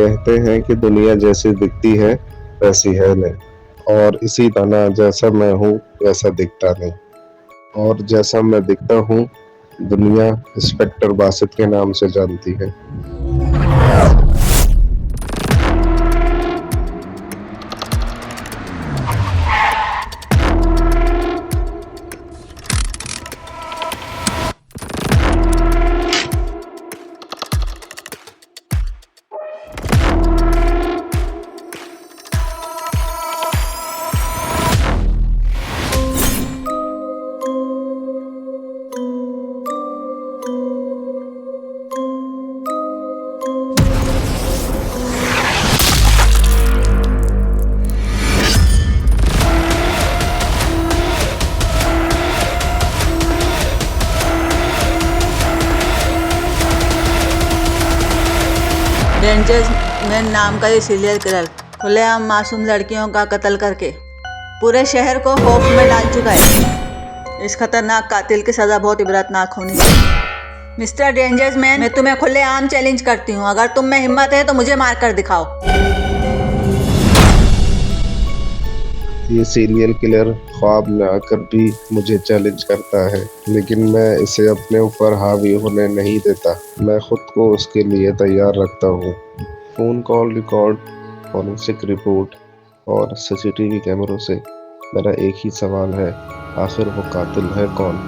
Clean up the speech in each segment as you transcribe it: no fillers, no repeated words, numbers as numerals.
कहते हैं कि दुनिया जैसी दिखती है वैसी है नहीं, और इसी तरह जैसा मैं हूँ वैसा दिखता नहीं, और जैसा मैं दिखता हूँ दुनिया इंस्पेक्टर बासित के नाम से जानती है। डेंजर्स मैन नाम का ये सीरियल किलर खुलेआम मासूम लड़कियों का कत्ल करके पूरे शहर को खौफ में डाल चुका है। इस खतरनाक कातिल की सज़ा बहुत इबरतनाक होनी चाहिए। मिस्टर डेंजर्स मैन, मैं तुम्हें खुलेआम चैलेंज करती हूँ, अगर तुम में हिम्मत है तो मुझे मार कर दिखाओ। ये सीरियल किलर ख्वाब में आकर भी मुझे चैलेंज करता है, लेकिन मैं इसे अपने ऊपर हावी होने नहीं देता। मैं खुद को उसके लिए तैयार रखता हूँ। Phone call record, forensic report और सीसीटीवी कैमरों से मेरा एक ही सवाल है, आखिर वो कातिल है कौन?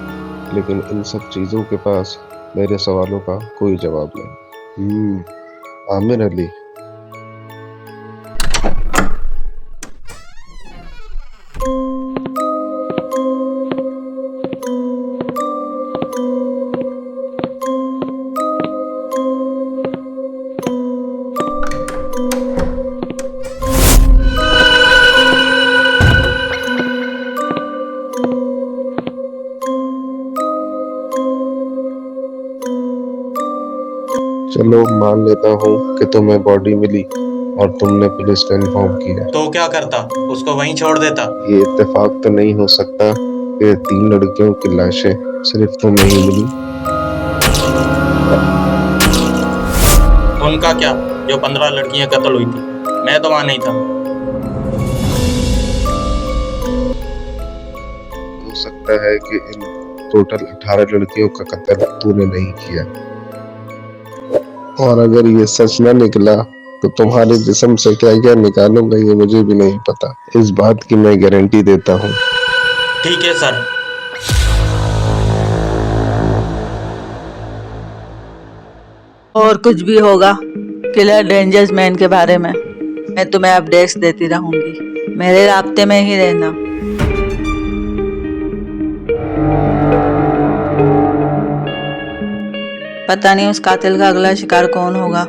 लेकिन इन सब चीज़ों के पास मेरे सवालों का कोई जवाब नहीं। आमिर अली। चलो मान लेता हूँ कि तुम्हें बॉडी मिली और तुमने पुलिस को इन्फॉर्म किया, तो क्या करता? उसको वहीं छोड़ देता। ये इत्तेफाक तो नहीं हो सकता कि 3 लड़कियों की लाशें सिर्फ तुम्हें ही मिली। उनका क्या जो 15 लड़कियां कत्ल हुई थी? मैं तो वहां नहीं था। हो सकता है कि इन टोटल 18 लड़कियों का कत्ल तूने नहीं किया, और अगर ये सच न निकला तो तुम्हारे जिस्म से क्या क्या निकालूंगा ये मुझे भी नहीं पता। इस बात की मैं गारंटी देता हूँ। ठीक है सर। और कुछ भी होगा किलर डेंजर्स मैन के बारे में मैं तुम्हें अपडेट्स देती रहूंगी। मेरे राब्ते में ही रहना। पता नहीं उस कातिल का अगला शिकार कौन होगा।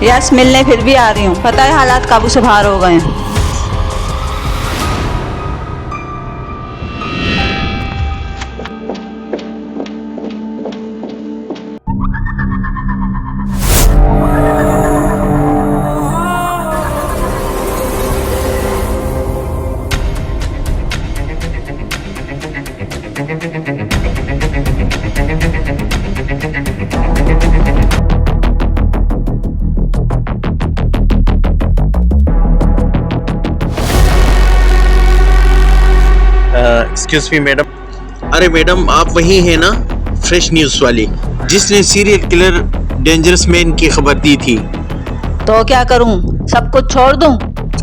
यस, मिलने फिर भी आ रही हूँ। पता है हालात काबू से बाहर हो गए हैं। Excuse me madam. अरे मैडम, आप वही हैं ना, फ्रेश न्यूज़ वाली, जिसने सीरियल किलर डेंजरस मैन की खबर दी थी। तो क्या करूं? सब कुछ छोड़ दूं?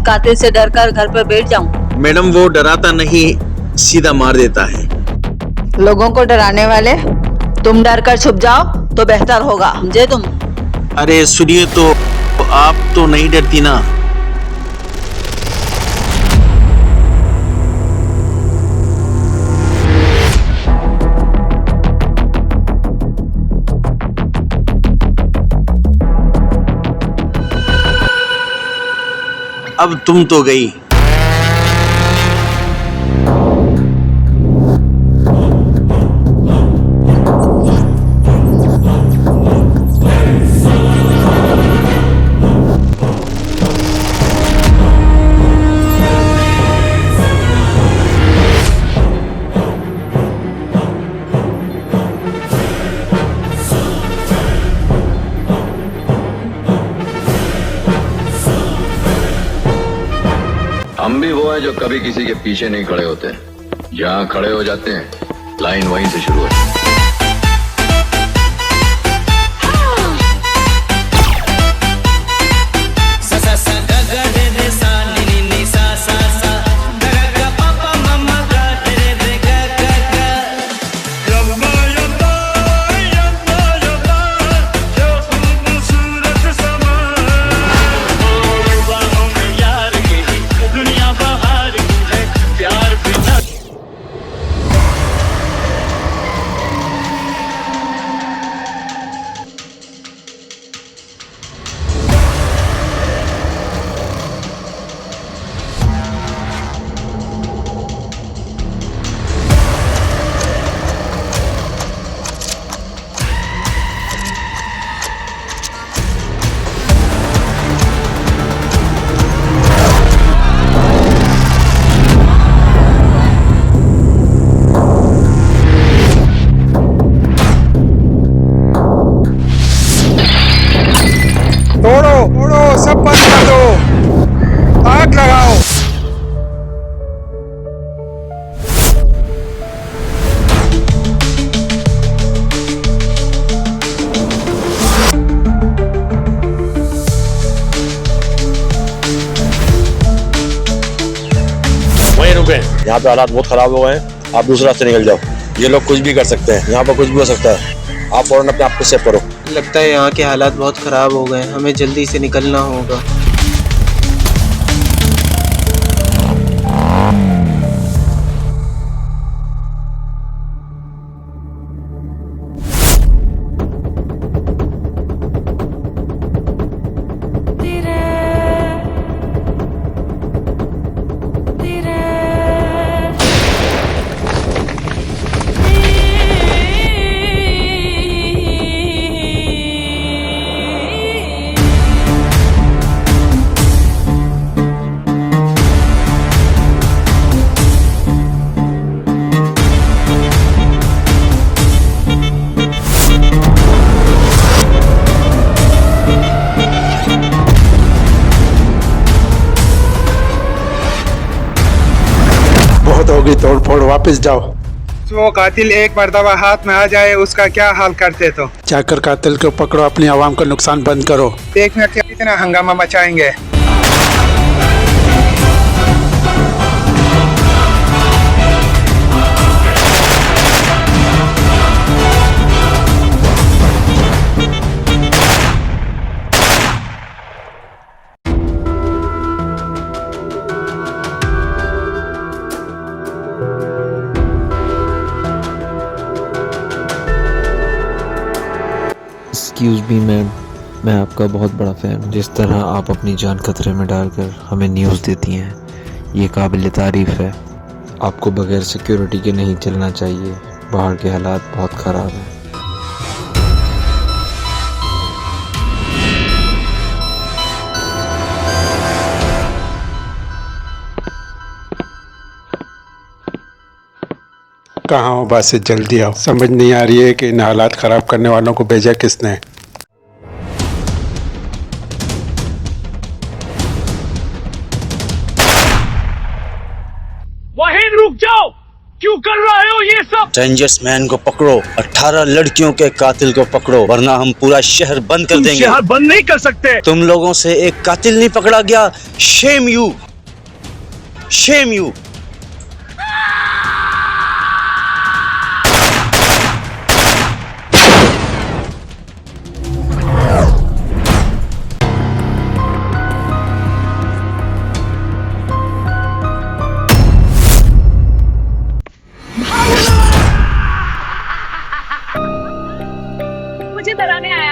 कातिल से डरकर घर पर बैठ जाऊं? मैडम वो डराता नहीं, सीधा मार देता है। लोगों को डराने वाले तुम डर कर छुप जाओ तो बेहतर होगा, समझे तुम? अरे सुनिए तो, आप तो नहीं डरती ना? अब तुम तो गई। हम भी वो हैं जो कभी किसी के पीछे नहीं खड़े होते। जहाँ खड़े हो जाते हैं, लाइन वहीं से शुरू होती है। तोड़ो, सब बंद कर दो, आग लगाओ। वहीं रुके, यहाँ पे हालात बहुत खराब हो गए हैं, आप दूसरे रास्ते निकल जाओ। ये लोग कुछ भी कर सकते हैं, यहाँ पर कुछ भी हो सकता है। आप फौरन अपने आप को सेव करो। लगता है यहाँ के हालात बहुत ख़राब हो गए, हमें जल्दी से निकलना होगा। बहुत होगी तोड़ फोड़, वापस जाओ। वो कातिल एक मर्तबा हाथ में आ जाए, उसका क्या हाल करते तो? जाकर कातिल को पकड़ो, अपनी आवाम का नुकसान बंद करो। देखना क्या कितना हंगामा मचाएंगे। एक्सक्यूज़ मी मैम, मैं आपका बहुत बड़ा फ़ैन हूँ। जिस तरह आप अपनी जान खतरे में डालकर हमें न्यूज़ देती हैं, ये काबिल तारीफ़ है। आपको बगैर सिक्योरिटी के नहीं चलना चाहिए, बाहर के हालात बहुत ख़राब हैं। कहाँ हो? बस से जल्दी आओ। समझ नहीं आ रही है कि इन हालात खराब करने वालों को भेजा किसने। वहीं रुक जाओ, क्यों कर रहे हो ये सब? डेंजरस मैन को पकड़ो, 18 लड़कियों के कातिल को पकड़ो, वरना हम पूरा शहर बंद कर देंगे। शहर बंद नहीं कर सकते। तुम लोगों से एक कातिल नहीं पकड़ा गया। Shem you, Shem you. मुझे डराने आया।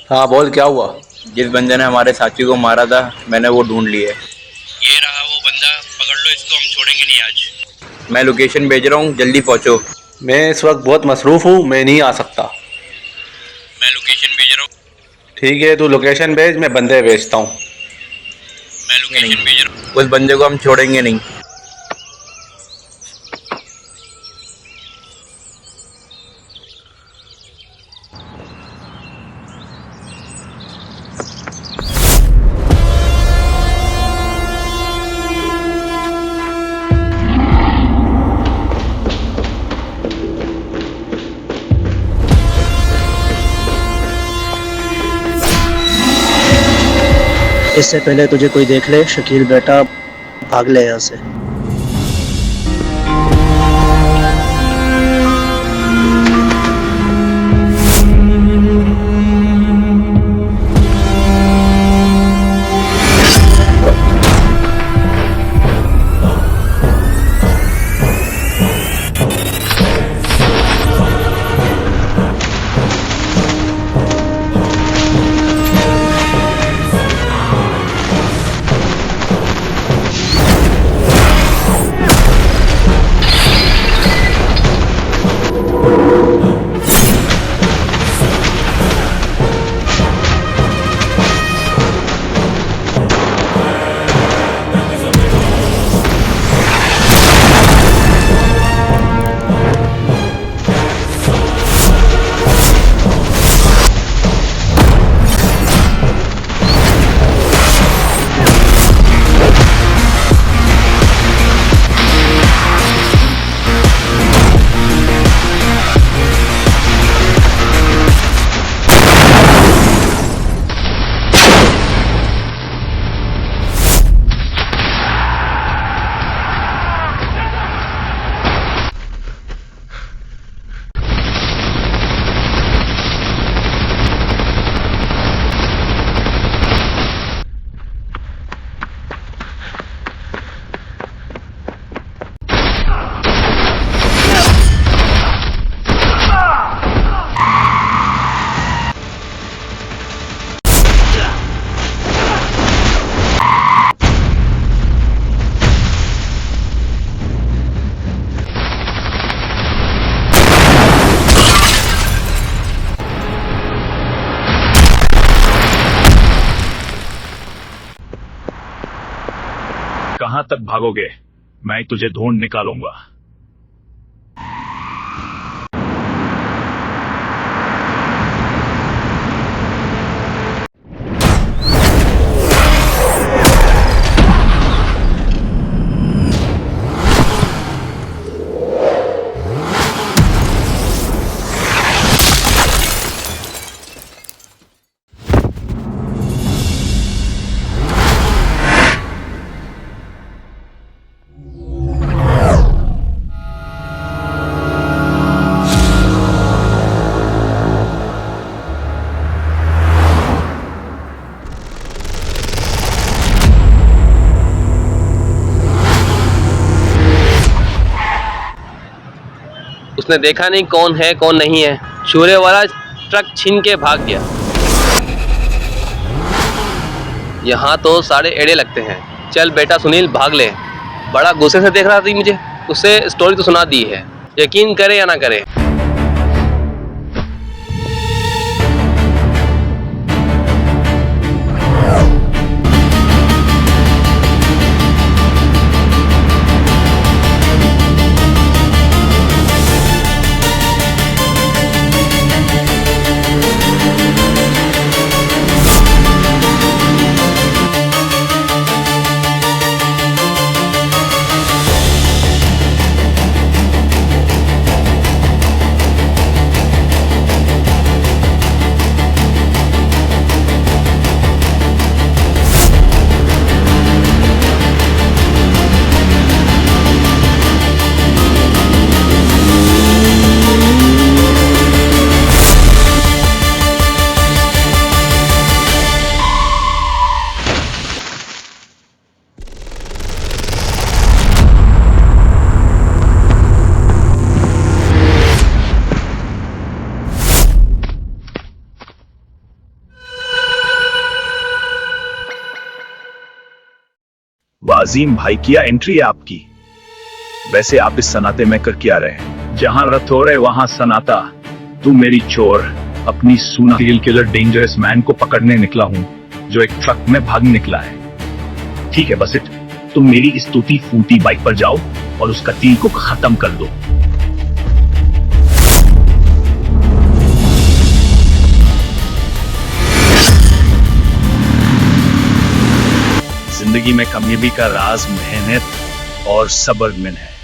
हाँ बोल, क्या हुआ? जिस बंदे ने हमारे साथी को मारा था, मैंने वो ढूंढ लिया है। ये रहा वो बंदा, पकड़ लो इसको, हम छोड़ेंगे नहीं आज। मैं लोकेशन भेज रहा हूँ, जल्दी पहुँचो। मैं इस वक्त बहुत मसरूफ हूँ, मैं नहीं आ सकता। मैं लोकेशन भेज रहा हूँ। ठीक है, तू लोकेशन भेज, मैं बंदे भेजता हूँ। मैं लोकेशन भेज रहा हूँ। उस बंदे को हम छोड़ेंगे नहीं। इससे पहले तुझे कोई देख ले, शकील बेटा, भाग ले यहाँ से। कहां तक भागोगे? मैं तुझे ढूंढ निकालूंगा। उसने देखा नहीं कौन है कौन नहीं है। चोरे वाला ट्रक छीन के भाग गया। यहाँ तो सारे एड़े लगते हैं। चल बेटा सुनील भाग ले। बड़ा गुस्से से देख रहा था मुझे, उससे स्टोरी तो सुना दी है, यकीन करे या ना करे। वाजीम भाई क्या एंट्री है आपकी। वैसे आप इस सनाते में कर क्या रहे हैं? जहां रथ हो रहे वहां सनाता। तू मेरी चोर अपनी सुना सीरियल किलर डेंजरस मैन को पकड़ने निकला हूं जो एक ट्रक में भाग निकला है। ठीक है बस इट, तुम मेरी इस टूटी फूटी बाइक पर जाओ और उसका तीर को खत्म कर दो। जिंदगी में कामयाबी का राज मेहनत और सब्र में है।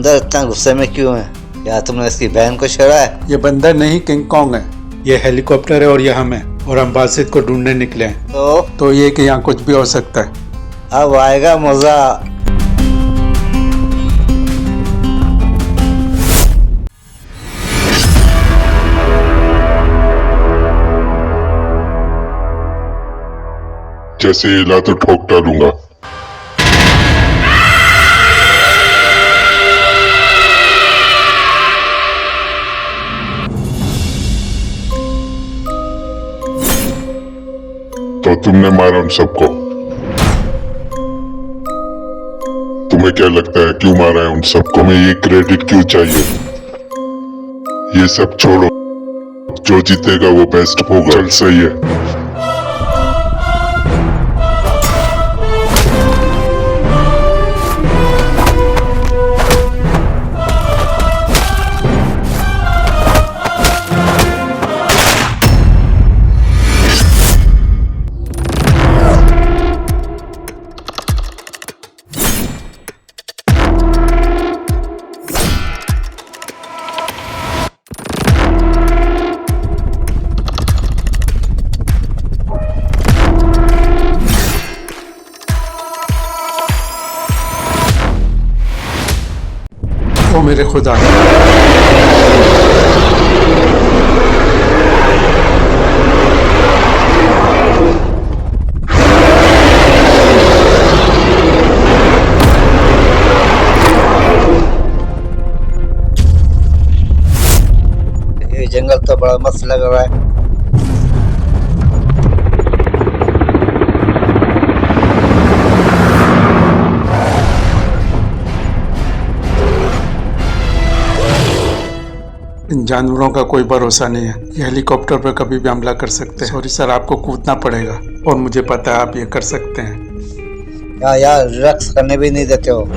बंदर इतना गुस्से में क्यों है? क्या तुमने इसकी बहन को छेड़ा है? ये बंदर नहीं, किंग कॉन्ग है। ये हेलीकॉप्टर है और ये हम है, और हम बासित को ढूंढने निकले हैं। तो ये कि यहाँ कुछ भी हो सकता है। अब आएगा मजा। जैसे हिला तो ठोक डालूंगा। तो तुमने मारा उन सबको। तुम्हें क्या लगता है क्यों मारा है उन सबको? मैं ये क्रेडिट क्यों चाहिए? ये सब छोड़ो, जो जीतेगा वो बेस्ट होगा। चल सही है। ओ मेरे खुदा, ये जंगल तो बड़ा मस्त लग रहा है। इन जानवरों का कोई भरोसा नहीं है। ये हेलीकॉप्टर पर कभी भी हमला कर सकते हैं। सॉरी सर, आपको कूदना पड़ेगा, और मुझे पता है आप ये कर सकते हैं। यार रक्स करने भी नहीं देते हो।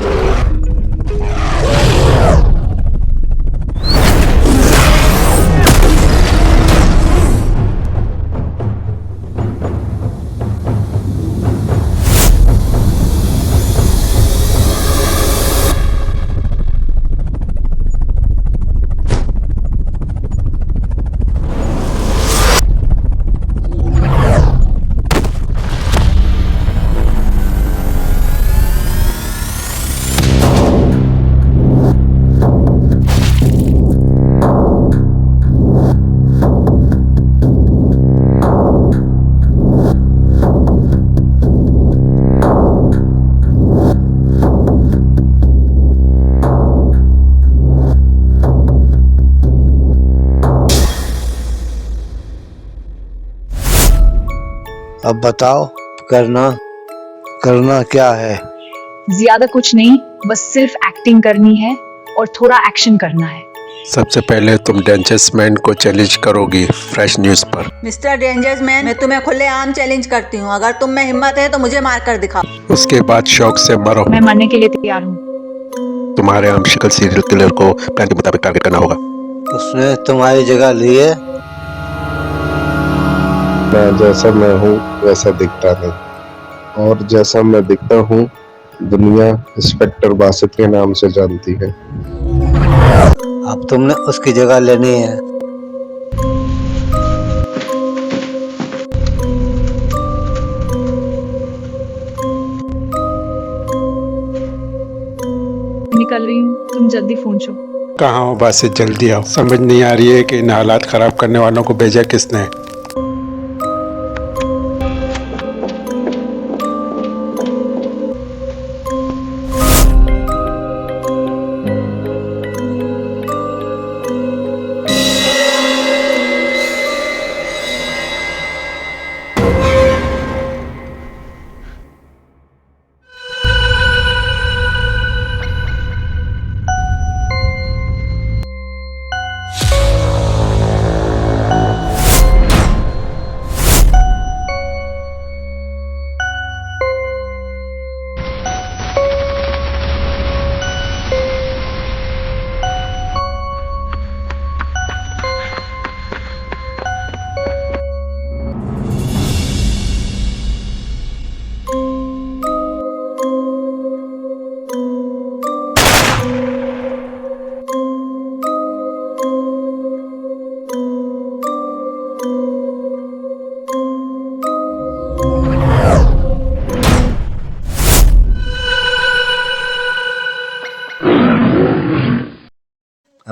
अब बताओ, करना क्या है? ज्यादा कुछ नहीं, बस सिर्फ एक्टिंग करनी है और थोड़ा एक्शन करना है। सबसे पहले तुम डेंजरस मैन को चैलेंज करोगी फ्रेश न्यूज पर। मिस्टर डेंजरस मैन, मैं तुम्हें खुलेआम चैलेंज करती हूँ। अगर तुम में हिम्मत है तो मुझे मार कर दिखाओ। उसके बाद शौक से मरो। मैं मरने के लिए तैयार हूँ। तुम्हारे हम शिकल सीरियल किलर को प्लान के मुताबिक टारगेट करना होगा। उसने तुम्हारी जगह ली है। मैं जैसा मैं हूँ वैसा दिखता नहीं, और जैसा मैं दिखता हूँ दुनिया इंस्पेक्टर बासित के नाम से जानती है। अब तुमने उसकी जगह लेनी है। निकल रही हूँ, तुम जल्दी फोन छो। कहाँ हो बासित, जल्दी आओ। समझ नहीं आ रही है कि इन हालात खराब करने वालों को भेजा किसने।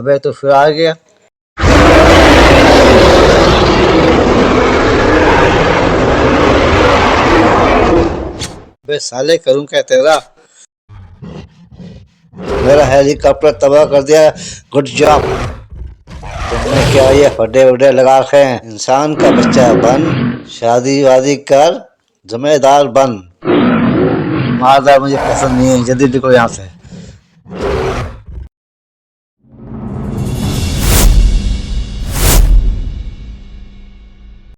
अबे तो फिर आ गया। बे साले करूं क्या तेरा? मेरा हेलीकॉप्टर तबाह कर दिया। Good job. तुमने क्या ये फटे वडे लगा रखे हैं? इंसान का बच्चा बन, शादी वादी कर, जिम्मेदार बन। मारदार मुझे पसंद नहीं है, जल्दी निकलो यहाँ से।